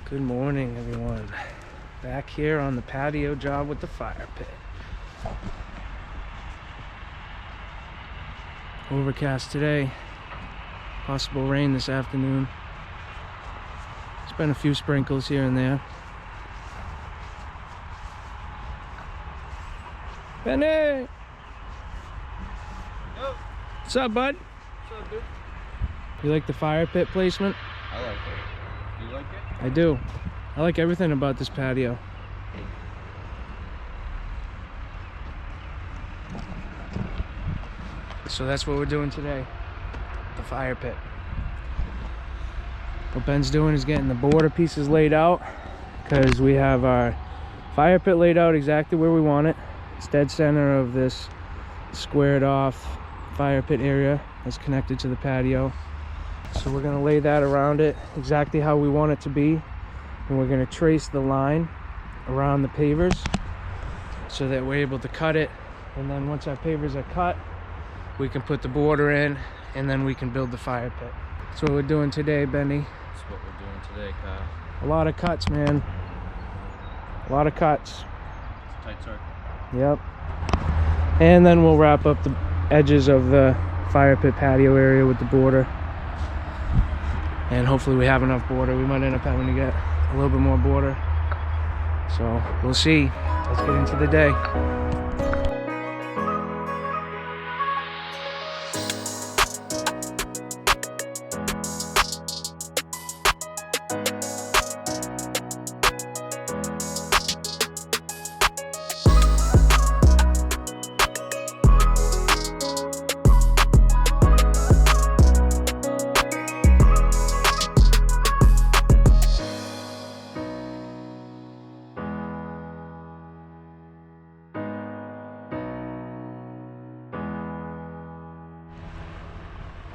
Good morning, everyone. Back here on the patio job with the fire pit. Overcast today. Possible rain this afternoon. There's been a few sprinkles here and there. Benny! Yo. What's up, bud? What's up, dude? You like the fire pit placement? I like it. You like it? I do. I like everything about this patio. So that's what we're doing today. The fire pit. What Ben's doing is getting the border pieces laid out, because we have our fire pit laid out exactly where we want it. It's dead center of this squared off fire pit area that's connected to the patio. So we're going to lay that around it exactly how we want it to be, and we're going to trace the line around the pavers so that we're able to cut it, and then once our pavers are cut we can put the border in, and then we can build the fire pit. That's what we're doing today, Benny. That's what we're doing today, Kyle. A lot of cuts, man. A lot of cuts. It's a tight circle. Yep. And then we'll wrap up the edges of the fire pit patio area with the border. And hopefully we have enough border. We might end up having to get a little bit more border. So we'll see. Let's get into the day.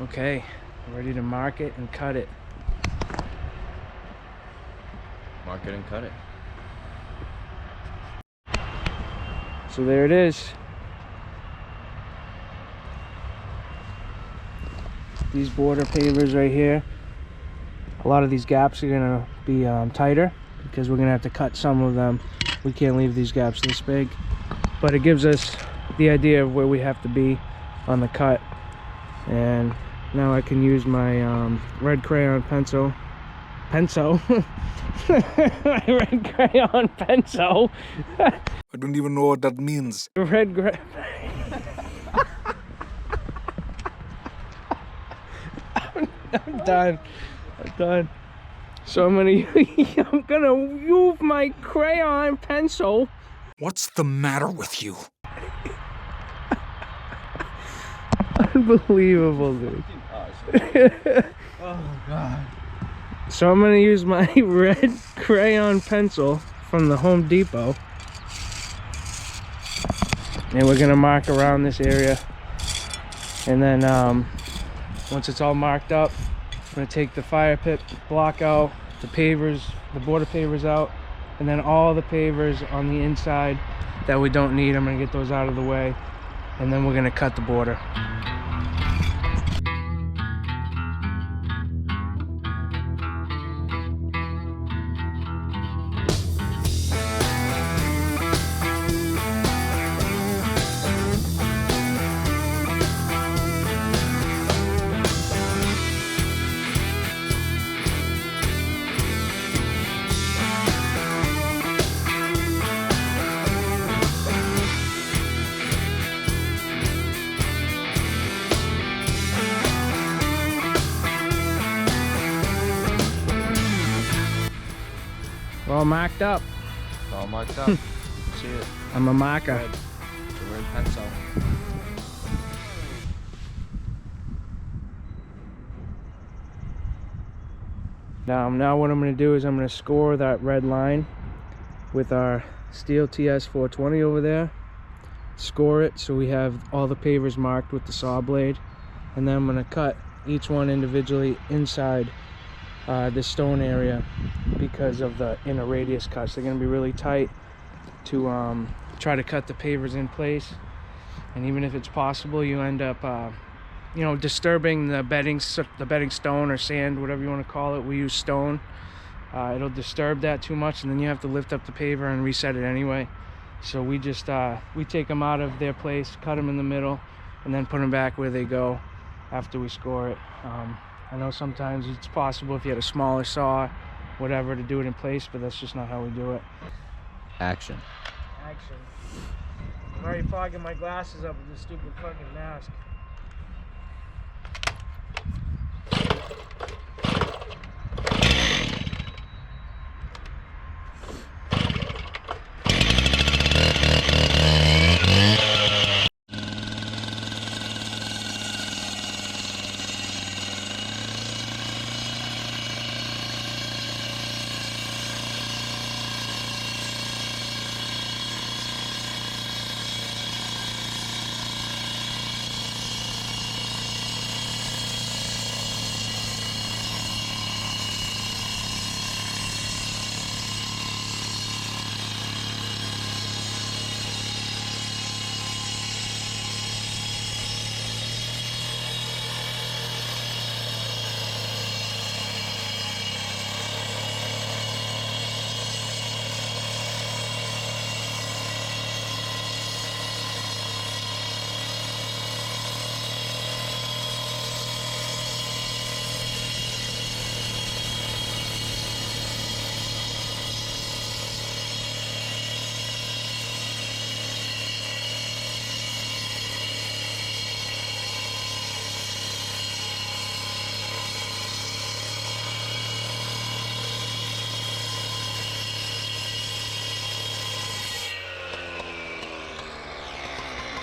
Okay, ready to mark it and cut it. Mark it and cut it. So there it is. These border pavers right here. A lot of these gaps are gonna be tighter because we're gonna have to cut some of them. We can't leave these gaps this big, but it gives us the idea of where we have to be on the cut. And now I can use my red crayon pencil. My red crayon pencil. I don't even know what that means. I'm done. I'm done. So I'm gonna use my crayon pencil. What's the matter with you? Unbelievable, dude. Oh god. So I'm gonna use my red crayon pencil from the Home Depot, and we're gonna mark around this area, and then once it's all marked up, I'm gonna take the fire pit block out, the pavers, the border pavers out, and then all the pavers on the inside that we don't need, I'm gonna get those out of the way, and then we're gonna cut the border. We're all marked up. It's all marked up. See it. I'm a marker. Red. It's a red pencil. Now what I'm going to do is I'm going to score that red line with our steel TS 420 over there. Score it so we have all the pavers marked with the saw blade, and then I'm going to cut each one individually inside this stone area because of the inner radius cuts. They're going to be really tight to try to cut the pavers in place, and even if it's possible, you end up you know, disturbing the bedding stone or sand, whatever you want to call it. We use stone it'll disturb that too much, and then you have to lift up the paver and reset it anyway. So we just we take them out of their place, cut them in the middle, and then put them back where they go after we score it. I know sometimes it's possible if you had a smaller saw, whatever, to do it in place, but that's just not how we do it. Action. Action. I'm already fogging my glasses up with this stupid fucking mask.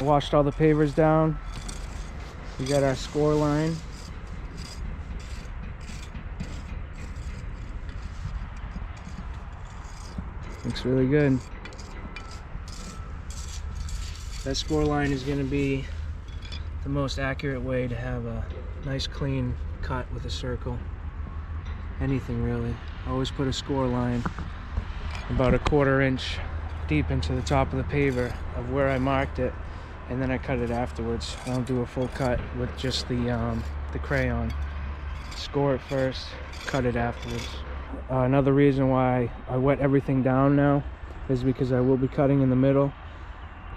Washed all the pavers down. We got our score line. Looks really good. That score line is going to be the most accurate way to have a nice clean cut with a circle. Anything really. Always put a score line about a 1/4 inch deep into the top of the paver of where I marked it, and then I cut it afterwards. I don't do a full cut with just the crayon. Score it first, cut it afterwards. Another reason why I wet everything down now is because I will be cutting in the middle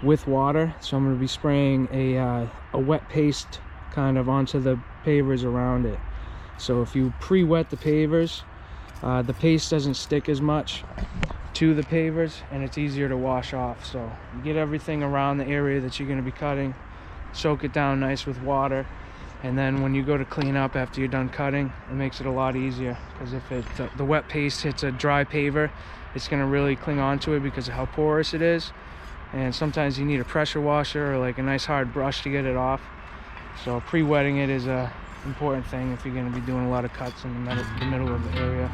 with water, so I'm going to be spraying a wet paste kind of onto the pavers around it. So if you pre-wet the pavers, the paste doesn't stick as much to the pavers and it's easier to wash off. So you get everything around the area that you're going to be cutting, soak it down nice with water, and then when you go to clean up after you're done cutting, it makes it a lot easier, because if the wet paste hits a dry paver, it's going to really cling on to it because of how porous it is, and sometimes you need a pressure washer or like a nice hard brush to get it off. So pre-wetting it is a important thing if you're going to be doing a lot of cuts in the middle of the area.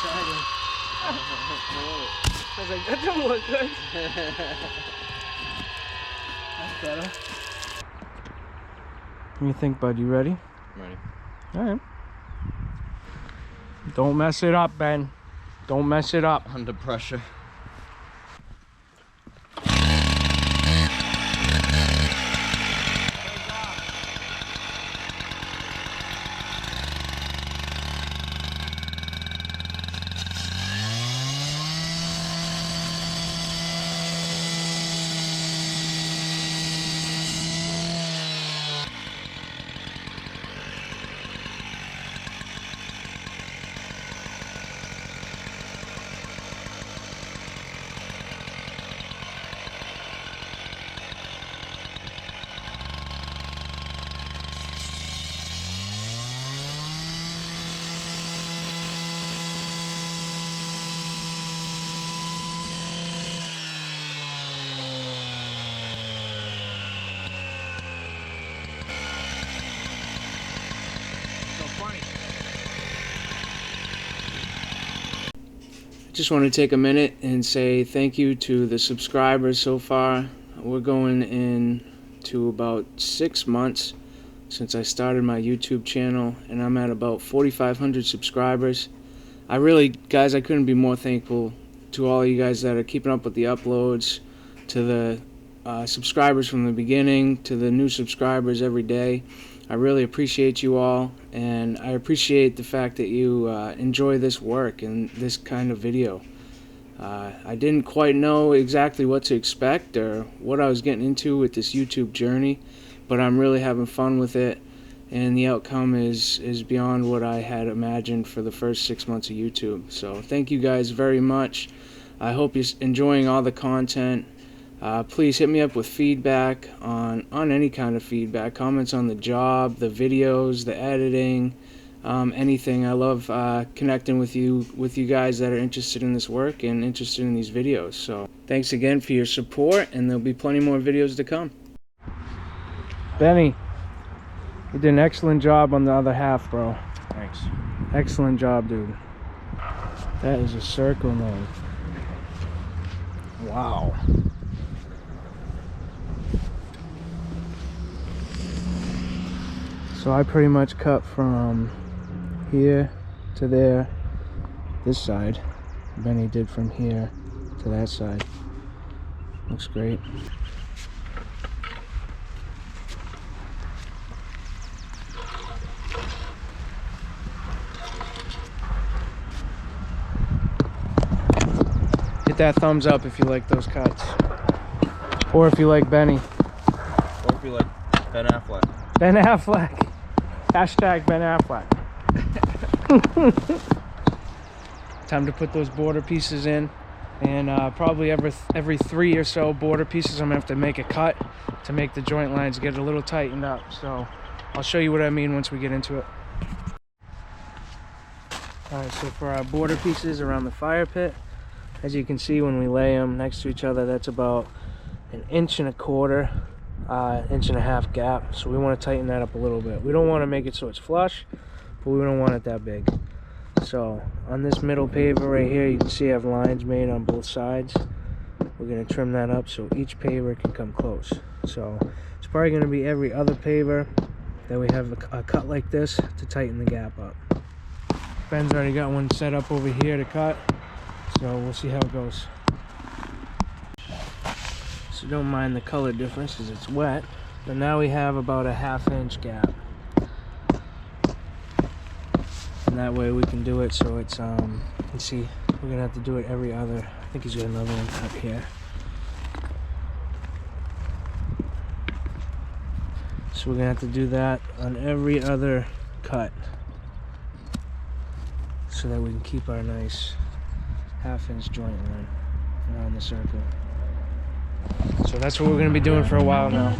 excited. I was like, that don't look good. That's better. What do you think, bud? You ready? I'm ready. Alright. Don't mess it up, Ben. Don't mess it up. Under pressure. Just want to take a minute and say thank you to the subscribers so far. We're going in to about 6 months since I started my YouTube channel, and I'm at about 4,500 subscribers. Guys, I couldn't be more thankful to all you guys that are keeping up with the uploads, to the subscribers from the beginning, to the new subscribers every day. I really appreciate you all, and I appreciate the fact that you enjoy this work and this kind of video. I didn't quite know exactly what to expect or what I was getting into with this YouTube journey, but I'm really having fun with it, and the outcome is beyond what I had imagined for the first 6 months of YouTube. So thank you guys very much. I hope you're enjoying all the content. Please hit me up with feedback on any kind of feedback, comments on the job, the videos, the editing, anything. I love connecting with you guys that are interested in this work and interested in these videos. So thanks again for your support, and there'll be plenty more videos to come. Benny, you did an excellent job on the other half, bro. Thanks. Excellent job, dude. That is a circle, man. Wow. So I pretty much cut from here to there, this side. Benny did from here to that side. Looks great. Hit that thumbs up if you like those cuts. Or if you like Benny. Or if you like Ben Affleck. Ben Affleck. Hashtag Ben Affleck. Time to put those border pieces in, and probably every 3 or so border pieces I'm gonna have to make a cut to make the joint lines get a little tightened up. So I'll show you what I mean once we get into it. Alright, so for our border pieces around the fire pit, as you can see when we lay them next to each other, that's about 1.25 inches, 1.5 inch gap. So we want to tighten that up a little bit. We don't want to make it so it's flush, but we don't want it that big. So on this middle paver right here, you can see I have lines made on both sides. We're going to trim that up so each paver can come close. So it's probably going to be every other paver that we have a cut like this to tighten the gap up. Ben's already got one set up over here to cut, so we'll see how it goes. So don't mind the color difference because it's wet. But now we have about a 1/2 inch gap. And that way we can do it so it's, you can see we're gonna have to do it every other. I think he's got another one cut here. So we're gonna have to do that on every other cut so that we can keep our nice 1/2 inch joint line around the circle. So that's what we're going to be doing for a while now.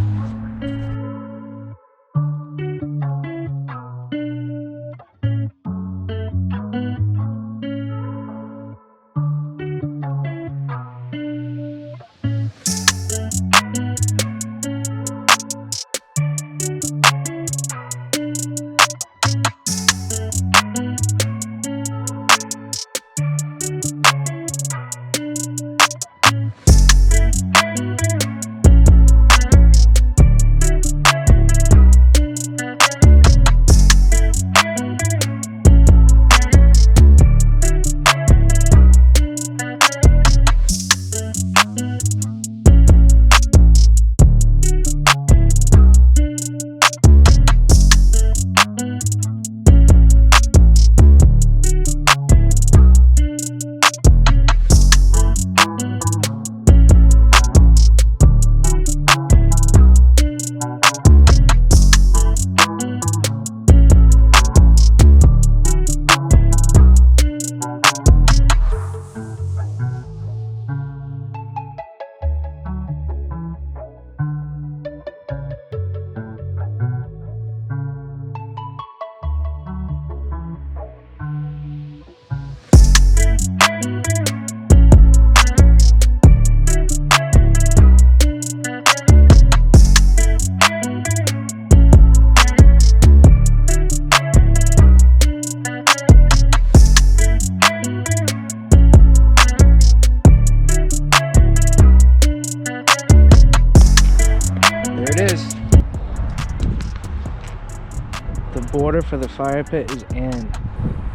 border for the fire pit is in.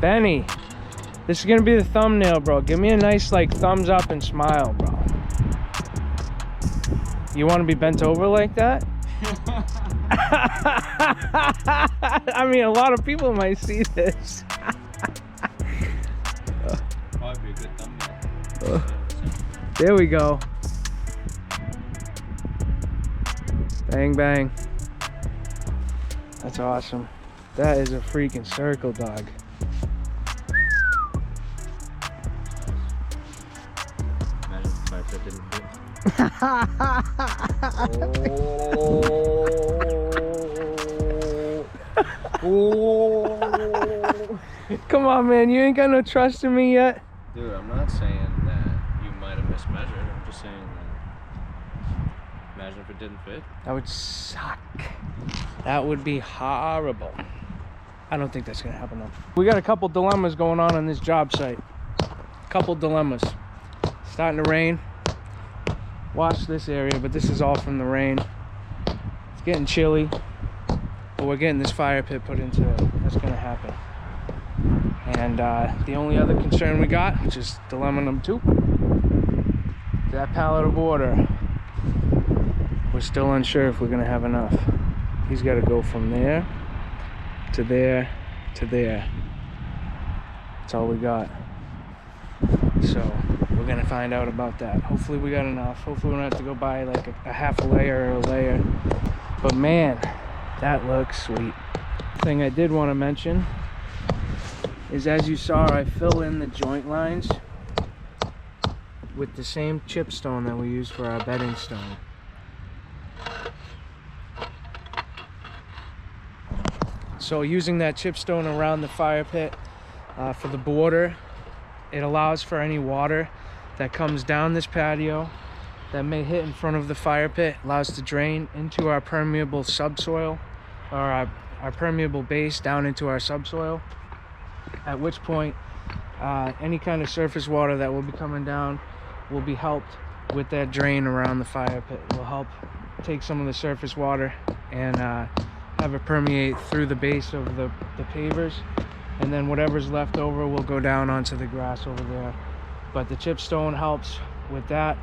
Benny, this is gonna be the thumbnail, bro. Give me a nice like thumbs up and smile, bro. You want to be bent over like that? I mean, a lot of people might see this. Probably be a good thumbnail. There we go. Bang, bang. That's awesome. That is a freaking circle, dog. Imagine if the fire pit didn't fit. Come on, man. You ain't got no trust in me yet. Dude, I'm not saying that you might have mismeasured. I'm just saying that. Imagine if it didn't fit. That would suck. That would be horrible. I don't think that's gonna happen though. We got a couple dilemmas going on this job site. Couple dilemmas. Starting to rain. Watch this area, but this is all from the rain. It's getting chilly, but we're getting this fire pit put into it. That's gonna happen. And the only other concern we got, which is dilemma number 2, that pallet of water. We're still unsure if we're gonna have enough. He's got to go from there to there to there. That's all we got. So we're gonna find out about that. Hopefully we got enough. Hopefully we don't have to go buy like a half a layer or a layer. But man, that looks sweet. Thing I did want to mention is, as you saw, I fill in the joint lines with the same chip stone that we use for our bedding stone. So using that chip stone around the fire pit for the border, it allows for any water that comes down this patio that may hit in front of the fire pit, allows to drain into our permeable subsoil, or our permeable base down into our subsoil, at which point any kind of surface water that will be coming down will be helped with that drain around the fire pit. It will help take some of the surface water and have it permeate through the base of the pavers, and then whatever's left over will go down onto the grass over there. But the chip stone helps with that,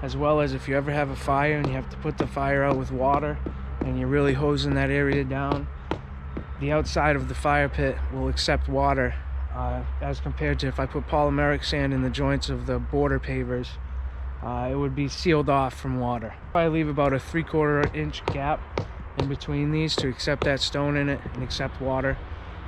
as well as if you ever have a fire and you have to put the fire out with water and you're really hosing that area down, the outside of the fire pit will accept water as compared to if I put polymeric sand in the joints of the border pavers. It would be sealed off from water. I leave about a 3/4 inch gap in between these to accept that stone in it and accept water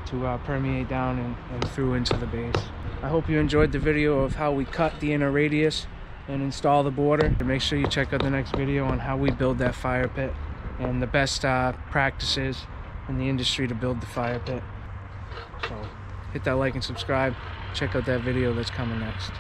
to permeate down and through into the base. I hope you enjoyed the video of how we cut the inner radius and install the border. Make sure you check out the next video on how we build that fire pit and the best practices in the industry to build the fire pit. So hit that like and subscribe. Check out that video that's coming next.